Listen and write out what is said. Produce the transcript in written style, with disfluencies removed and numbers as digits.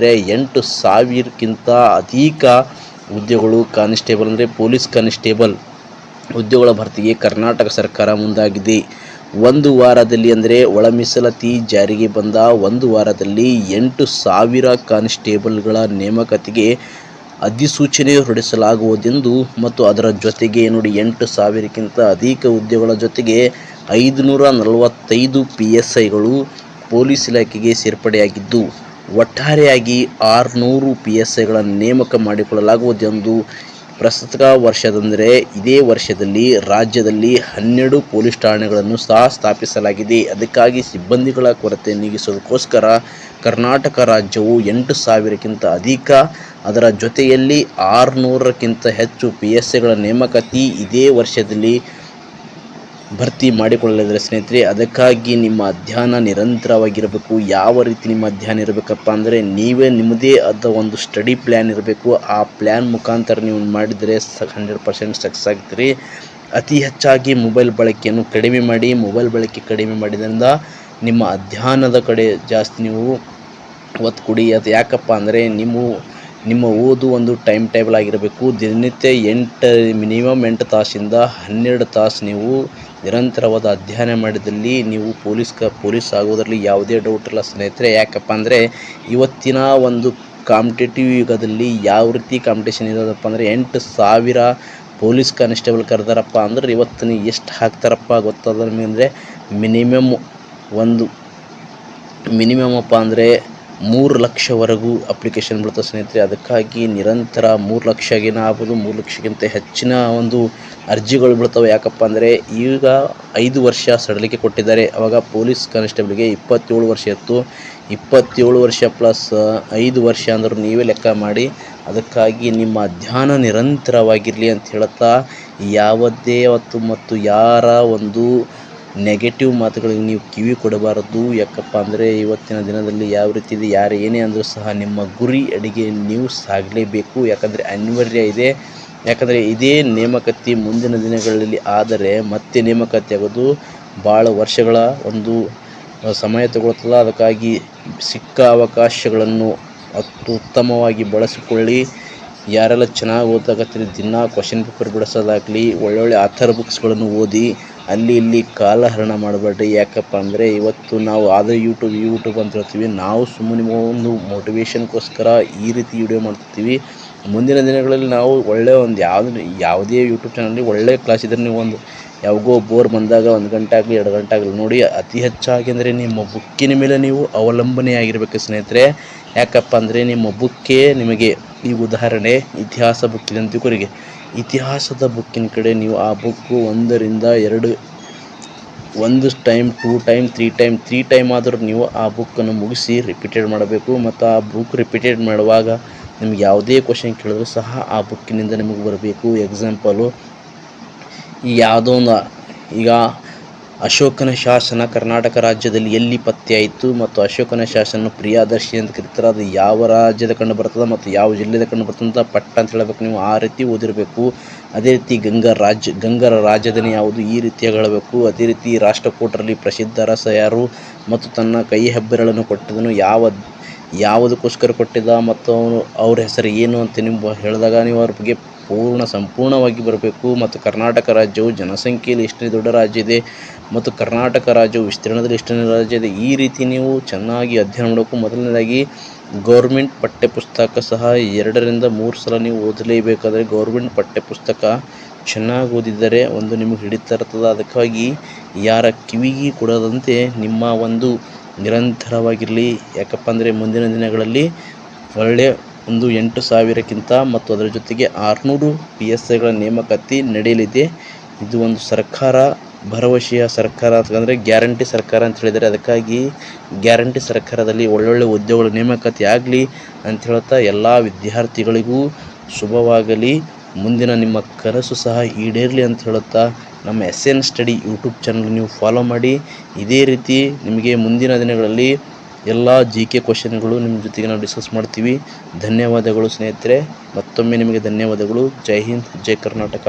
8,000ಕ್ಕಿಂತ ಅಧಿಕ ಹುದ್ದೆಗಳು ಕಾನ್ಸ್ಟೇಬಲ್ ಅಂದರೆ ಪೊಲೀಸ್ ಕಾನ್ಸ್ಟೇಬಲ್ ಹುದ್ದೆಗಳ ಭರ್ತಿಗೆ ಕರ್ನಾಟಕ ಸರ್ಕಾರ ಮುಂದಾಗಿದೆ. ಒಂದು ವಾರದಲ್ಲಿ ಅಂದರೆ ಒಳ ಮೀಸಲಾತಿ ಜಾರಿಗೆ ಬಂದ ಒಂದು ವಾರದಲ್ಲಿ 8,000 ಕಾನ್ಸ್ಟೇಬಲ್ಗಳ ನೇಮಕಾತಿಗೆ ಅಧಿಸೂಚನೆ ಹೊರಡಿಸಲಾಗುವುದೆಂದು ಮತ್ತು ಅದರ ಜೊತೆಗೆ ನೋಡಿ 8,000ಕ್ಕಿಂತ ಅಧಿಕ ಹುದ್ದೆಗಳ ಜೊತೆಗೆ 545 PSIಗಳು ಪೊಲೀಸ್ ಇಲಾಖೆಗೆ ಸೇರ್ಪಡೆಯಾಗಿದ್ದು ಒಟ್ಟಾರೆಯಾಗಿ 600 PSIಗಳ ನೇಮಕ ಮಾಡಿಕೊಳ್ಳಲಾಗುವುದೆಂದು ಪ್ರಸಕ್ತ ವರ್ಷದಂದರೆ ಇದೇ ವರ್ಷದಲ್ಲಿ ರಾಜ್ಯದಲ್ಲಿ 12 ಪೊಲೀಸ್ ಠಾಣೆಗಳನ್ನು ಸಹ ಸ್ಥಾಪಿಸಲಾಗಿದೆ. ಅದಕ್ಕಾಗಿ ಸಿಬ್ಬಂದಿಗಳ ಕೊರತೆ ನೀಗಿಸೋದಕ್ಕೋಸ್ಕರ ಕರ್ನಾಟಕ ರಾಜ್ಯವು 8,000ಕ್ಕಿಂತ ಅಧಿಕ ಅದರ ಜೊತೆಯಲ್ಲಿ 600ಕ್ಕಿಂತ ಹೆಚ್ಚು PSIಗಳ ನೇಮಕಾತಿ ಇದೇ ವರ್ಷದಲ್ಲಿ ಭರ್ತಿ ಮಾಡಿಕೊಳ್ಳಲಿದ್ದಾರೆ ಸ್ನೇಹಿತರೆ. ಅದಕ್ಕಾಗಿ ನಿಮ್ಮ ಅಧ್ಯಯನ ನಿರಂತರವಾಗಿರಬೇಕು. ಯಾವ ರೀತಿ ನಿಮ್ಮ ಅಧ್ಯಯನ ಇರಬೇಕಪ್ಪ ಅಂದರೆ ನೀವೇ ನಿಮ್ಮದೇ ಆದ ಒಂದು ಸ್ಟಡಿ ಪ್ಲ್ಯಾನ್ ಇರಬೇಕು. ಆ ಪ್ಲ್ಯಾನ್ ಮುಖಾಂತರ ನೀವು ಮಾಡಿದರೆ 100% ಸಕ್ಸಸ್ ಆಗ್ತೀರಿ. ಅತಿ ಹೆಚ್ಚಾಗಿ ಮೊಬೈಲ್ ಬಳಕೆಯನ್ನು ಕಡಿಮೆ ಮಾಡಿ. ಮೊಬೈಲ್ ಬಳಕೆ ಕಡಿಮೆ ಮಾಡಿದ್ರಿಂದ ನಿಮ್ಮ ಅಧ್ಯಯನದ ಕಡೆ ಜಾಸ್ತಿ ನೀವು ಒತ್ತು ಕೊಡಿ. ಅದು ಯಾಕಪ್ಪ ಅಂದರೆ ನಿಮ್ಮ ಓದು ಒಂದು ಟೈಮ್ ಟೇಬಲ್ ಆಗಿರಬೇಕು. ದಿನನಿತ್ಯ ಮಿನಿಮಮ್ 8 ತಾಸಿಂದ 12 ತಾಸು ನೀವು ನಿರಂತರವಾದ ಅಧ್ಯಯನ ಮಾಡಿದಲ್ಲಿ ನೀವು ಪೊಲೀಸ್ ಆಗೋದರಲ್ಲಿ ಯಾವುದೇ ಡೌಟ್ ಇಲ್ಲ ಸ್ನೇಹಿತರೆ. ಯಾಕಪ್ಪ ಅಂದರೆ ಇವತ್ತಿನ ಒಂದು ಕಾಂಪಿಟೇಟಿವ್ ಯುಗದಲ್ಲಿ ಯಾವ ರೀತಿ ಕಾಂಪಿಟೇಷನ್ ಇರೋದಪ್ಪ ಅಂದರೆ 8,000 ಪೊಲೀಸ್ ಕಾನ್ಸ್ಟೇಬಲ್ ಕರೆದಾರಪ್ಪ ಅಂದ್ರೆ ಇವತ್ತು ಎಷ್ಟು ಹಾಕ್ತಾರಪ್ಪ ಗೊತ್ತದ ನಿಮಗೆ ಅಂದರೆ ಮಿನಿಮಮ್ ಅಪ್ಪ ಅಂದರೆ 3 ಲಕ್ಷವರೆಗೂ ಅಪ್ಲಿಕೇಶನ್ ಬೀಳ್ತದೆ ಸ್ನೇಹಿತರೆ. ಅದಕ್ಕಾಗಿ ನಿರಂತರ 3 ಲಕ್ಷಗೇನ ಆಗ್ಬೋದು, 3 ಲಕ್ಷಕ್ಕಿಂತ ಹೆಚ್ಚಿನ ಒಂದು ಅರ್ಜಿಗಳು ಬೀಳ್ತವೆ. ಯಾಕಪ್ಪ ಅಂದರೆ ಈಗ 5 ವರ್ಷ ಸಡಿಲಿಕೆ ಕೊಟ್ಟಿದ್ದಾರೆ. ಅವಾಗ ಪೊಲೀಸ್ ಕಾನ್ಸ್ಟೇಬಲ್ಗೆ 27 ವರ್ಷ ಇತ್ತು. 27 ವರ್ಷ ಪ್ಲಸ್ 5 ವರ್ಷ ಅಂದರೂ ನೀವೇ ಲೆಕ್ಕ ಮಾಡಿ. ಅದಕ್ಕಾಗಿ ನಿಮ್ಮ ಅಧ್ಯಯನ ನಿರಂತರವಾಗಿರಲಿ ಅಂತ ಹೇಳ್ತಾ ಯಾವುದೇ ಮತ್ತು ಯಾರ ಒಂದು ನೆಗೆಟಿವ್ ಮಾತುಗಳಿಗೆ ನೀವು ಕಿವಿ ಕೊಡಬಾರದು. ಯಾಕಪ್ಪ ಅಂದರೆ ಇವತ್ತಿನ ದಿನದಲ್ಲಿ ಯಾವ ರೀತಿ ಇದೆ, ಯಾರು ಏನೇ ಅಂದರೂ ಸಹ ನಿಮ್ಮ ಗುರಿ ಅಡಿಗೆ ನೀವು ಸಾಗಲೇಬೇಕು. ಯಾಕಂದರೆ ಅನಿವಾರ್ಯ ಇದೆ. ಯಾಕಂದರೆ ಇದೇ ನೇಮಕಾತಿ ಮುಂದಿನ ದಿನಗಳಲ್ಲಿ ಆದರೆ ಮತ್ತೆ ನೇಮಕಾತಿ ಆಗೋದು ಭಾಳ ವರ್ಷಗಳ ಒಂದು ಸಮಯ ತಗೊಳ್ತದೆ. ಅದಕ್ಕಾಗಿ ಸಿಕ್ಕ ಅವಕಾಶಗಳನ್ನು ಉತ್ತಮವಾಗಿ ಬಳಸಿಕೊಳ್ಳಿ. ಯಾರೆಲ್ಲ ಚೆನ್ನಾಗಿ ಓದಾಕತ್ತೀರಿ ದಿನ ಕ್ವಶನ್ ಪೇಪರ್ ಬಿಡಿಸೋದಾಗಲಿ, ಒಳ್ಳೊಳ್ಳೆ ಆಥರ್ ಬುಕ್ಸ್ಗಳನ್ನು ಓದಿ ಅಲ್ಲಿ ಇಲ್ಲಿ ಕಾಲಹರಣ ಮಾಡಬೇಡ್ರಿ. ಯಾಕಪ್ಪ ಅಂದರೆ ಇವತ್ತು ನಾವು ಅದೇ ಯೂಟ್ಯೂಬ್ ಅಂತ ಹೇಳ್ತೀವಿ. ನಾವು ಸುಮ್ಮನೆ ಒಂದು ಮೋಟಿವೇಶನ್ಗೋಸ್ಕರ ಈ ರೀತಿ ವಿಡಿಯೋ ಮಾಡ್ತಿರ್ತೀವಿ. ಮುಂದಿನ ದಿನಗಳಲ್ಲಿ ನಾವು ಒಳ್ಳೆಯ ಒಂದು ಯಾವುದೇ ಯೂಟ್ಯೂಬ್ ಚಾನಲಲ್ಲಿ ಒಳ್ಳೆಯ ಕ್ಲಾಸ್ ಇದ್ದರೆ ನೀವು ಒಂದು ಯಾವಾಗೋ ಬೋರ್ ಬಂದಾಗ 1 ಗಂಟೆ ಆಗಲಿ 2 ಗಂಟೆ ಆಗಲಿ ನೋಡಿ. ಅತಿ ಹೆಚ್ಚಾಗಿ ಅಂದರೆ ನಿಮ್ಮ ಬುಕ್ಕಿನ ಮೇಲೆ ನೀವು ಅವಲಂಬನೆಯಾಗಿರಬೇಕು ಸ್ನೇಹಿತರೆ. ಯಾಕಪ್ಪ ಅಂದರೆ ನಿಮ್ಮ ಬುಕ್ಕೇ ನಿಮಗೆ ಈಗ ಉದಾಹರಣೆ ಇತಿಹಾಸ ಬುಕ್ಕಿದೆ ಅಂತ ತಿಳ್ಕೊರಿಗೆ. ಇತಿಹಾಸದ ಬುಕ್ಕಿನ ಕಡೆ ನೀವು ಆ ಬುಕ್ಕು 1 ರಿಂದ 2 1 ಟೈಮ್ 2 ಟೈಮ್ 3 ಟೈಮ್ ಆದರೂ ನೀವು ಆ ಬುಕ್ಕನ್ನು ಮುಗಿಸಿ ರಿಪೀಟೆಡ್ ಮಾಡಬೇಕು. ಮತ್ತು ಆ ಬುಕ್ ರಿಪೀಟೆಡ್ ಮಾಡುವಾಗ ನಿಮ್ಗೆ ಯಾವುದೇ ಕ್ವಶನ್ ಕೇಳಿದ್ರು ಸಹ ಆ ಬುಕ್ಕಿನಿಂದ ನಿಮಗೆ ಬರಬೇಕು. ಎಕ್ಸಾಂಪಲು ಈಗ ಅಶೋಕನ ಶಾಸನ ಕರ್ನಾಟಕ ರಾಜ್ಯದಲ್ಲಿ ಎಲ್ಲಿ ಪತ್ತೆಯಾಯಿತು ಮತ್ತು ಅಶೋಕನ ಶಾಸನ ಪ್ರಿಯದರ್ಶಿ ಅಂತ ಕರೀತಾರೆ. ಅದು ಯಾವ ರಾಜ್ಯದ ಕಂಡು ಬರ್ತದೆ ಮತ್ತು ಯಾವ ಜಿಲ್ಲೆದ ಕಂಡು ಬರ್ತದೆ ಅಂತ ಪಟ್ಟ ಅಂತ ಹೇಳಬೇಕು. ನೀವು ಆ ರೀತಿ ಓದಿರಬೇಕು. ಅದೇ ರೀತಿ ಗಂಗರ ರಾಜಧಾನಿ ಯಾವುದು ಈ ರೀತಿಯಾಗಿ ಹೇಳಬೇಕು. ಅದೇ ರೀತಿ ರಾಷ್ಟ್ರಕೂಟರಲ್ಲಿ ಪ್ರಸಿದ್ಧ ಅರಸ ಯಾರು ಮತ್ತು ತನ್ನ ಕೈ ಹೆಬ್ಬೆರಳನ್ನು ಕೊಟ್ಟಿದ್ದನು ಯಾವುದಕ್ಕೋಸ್ಕರ ಕೊಟ್ಟಿದ್ದ ಮತ್ತು ಅವ್ರ ಹೆಸರು ಏನು ಅಂತ ನೀವು ಹೇಳಿದಾಗ ನೀವು ಅವ್ರ ಬಗ್ಗೆ ಸಂಪೂರ್ಣವಾಗಿ ಬರಬೇಕು. ಮತ್ತು ಕರ್ನಾಟಕ ರಾಜ್ಯವು ಜನಸಂಖ್ಯೆಯಲ್ಲಿ ಎಷ್ಟು ದೊಡ್ಡ ರಾಜ್ಯ ಇದೆ ಮತ್ತು ಕರ್ನಾಟಕ ರಾಜ್ಯವು ವಿಸ್ತೀರ್ಣದಲ್ಲಿ ಎಷ್ಟು ರಾಜ್ಯ ಇದೆ, ಈ ರೀತಿ ನೀವು ಚೆನ್ನಾಗಿ ಅಧ್ಯಯನ ಮಾಡಬೇಕು. ಮೊದಲನೇದಾಗಿ ಗೌರ್ಮೆಂಟ್ ಪಠ್ಯಪುಸ್ತಕ ಸಹ 2 ರಿಂದ 3 ಸಲ ನೀವು ಓದಲೇಬೇಕಾದರೆ ಗೌರ್ಮೆಂಟ್ ಪಠ್ಯಪುಸ್ತಕ ಚೆನ್ನಾಗಿ ಓದಿದರೆ ಒಂದು ನಿಮಗೆ ಹಿಡಿತಾ ಇರ್ತದೆ. ಅದಕ್ಕಾಗಿ ಯಾರ ಕಿವಿಗೆ ಕೊಡದಂತೆ ನಿಮ್ಮ ಒಂದು ನಿರಂತರವಾಗಿರಲಿ. ಯಾಕಪ್ಪ ಅಂದರೆ ಮುಂದಿನ ದಿನಗಳಲ್ಲಿ ಒಳ್ಳೆಯ ಒಂದು 8,000ಕ್ಕಿಂತ ಮತ್ತು ಅದರ ಜೊತೆಗೆ 600 PSIಗಳ ನೇಮಕಾತಿ ನಡೆಯಲಿದೆ. ಇದು ಒಂದು ಭರವಸೆಯ ಸರ್ಕಾರ ಅಂತಂದರೆ ಗ್ಯಾರಂಟಿ ಸರ್ಕಾರ ಅಂತ ಹೇಳಿದರೆ. ಅದಕ್ಕಾಗಿ ಗ್ಯಾರಂಟಿ ಸರ್ಕಾರದಲ್ಲಿ ಒಳ್ಳೊಳ್ಳೆ ಹುದ್ದೆಗಳು ನೇಮಕಾತಿ ಆಗಲಿ ಅಂತ ಹೇಳ್ತಾ ಎಲ್ಲ ವಿದ್ಯಾರ್ಥಿಗಳಿಗೂ ಶುಭವಾಗಲಿ. ಮುಂದಿನ ನಿಮ್ಮ ಕನಸು ಸಹ ಈಡೇರಲಿ ಅಂತ ಹೇಳುತ್ತಾ ನಮ್ಮ SN ಸ್ಟಡಿ ಯೂಟ್ಯೂಬ್ ಚಾನಲ್ ನೀವು ಫಾಲೋ ಮಾಡಿ. ಇದೇ ರೀತಿ ನಿಮಗೆ ಮುಂದಿನ ದಿನಗಳಲ್ಲಿ ಎಲ್ಲ GK ಕ್ವಶನ್ಗಳು ನಿಮ್ಮ ಜೊತೆಗೆ ನಾವು ಡಿಸ್ಕಸ್ ಮಾಡ್ತೀವಿ. ಧನ್ಯವಾದಗಳು ಸ್ನೇಹಿತರೆ. ಮತ್ತೊಮ್ಮೆ ನಿಮಗೆ ಧನ್ಯವಾದಗಳು. ಜೈ ಹಿಂದ್, ಜೈ ಕರ್ನಾಟಕ.